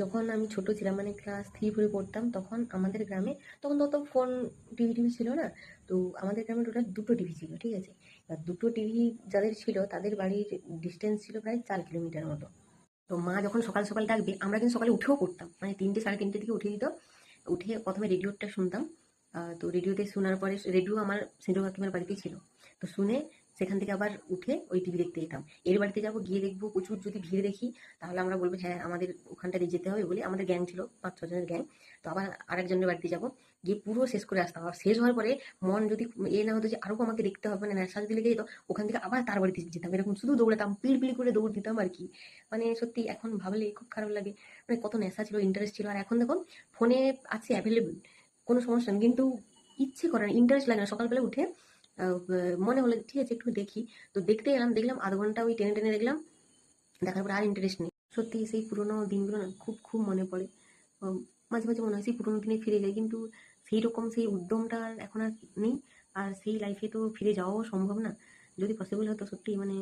যখন আমি ছোট ছিলাম মানে ক্লাস 3-4 পড়তাম, তখন আমাদের গ্রামে তখন তো ফোন টিভি ছিল না। তো আমাদের গ্রামে টোটাল 2টো টিভি ছিল, ঠিক আছে? এবার 2টো টিভি যাদের ছিল তাদের বাড়ির ডিস্টেন্স ছিল প্রায় 4 কিলোমিটার মতো। তো মা যখন সকাল সকাল ডাকবে আমরা কিন্তু সকালে উঠেও পড়তাম, মানে 3টে 3:30 দিকে উঠে দিত। উঠে প্রথমে রেডিওটা শুনতাম। তো রেডিওতে শোনার পরে রেডিও আমার সিঁদুর কাকিমার বাড়িতেই ছিল। তো শুনে সেখান থেকে আবার উঠে ওই টিভি দেখতে যেতাম। এর বাড়িতে যাবো, গিয়ে দেখবো প্রচুর যদি ভিড় দেখি তাহলে আমরা বলবো হ্যাঁ আমাদের ওখানটাতে যেতে হবে বলে। আমাদের গ্যাং ছিল 5-6 জনের গ্যাং। তো আবার আরেকজনের বাড়িতে যাবো, গিয়ে পুরো শেষ করে আসতাম। আর শেষ হওয়ার পরে মন যদি না হতো যে আরো আমাকে দেখতে হবে, মানে নেশা যদি লেগে যেত, ওখান থেকে আবার তার বাড়িতে যেতাম। এরকম শুধু দৌড়াতাম, পিড় পিড় করে দৌড় দিতাম আর কি। মানে সত্যি এখন ভাবলে খুব খারাপ লাগে। মানে কত নেশা ছিল, ইন্টারেস্ট ছিল। আর এখন দেখো ফোনে আছে অ্যাভেলেবল, কোনো সমস্যা নেই, কিন্তু ইচ্ছে করে না, ইন্টারেস্ট লাগে না। সকালবেলা উঠে মনে হলো ঠিক আছে একটু দেখি, তো দেখতে গেলাম, দেখলাম আধ ঘন্টা ওই টেনে টেনে দেখলাম, দেখার পর আর ইন্টারেস্ট নেই। সত্যি সেই পুরোনো দিনগুলো না খুব খুব মনে পড়ে। মাঝে মাঝে মনে হয় সেই পুরোনো দিনে ফিরে যাই, কিন্তু সেই রকম সেই উদ্যমটা এখন আর নেই। আর সেই লাইফে তো ফিরে যাওয়াও সম্ভব না। যদি পসিবল হতো সত্যি, মানে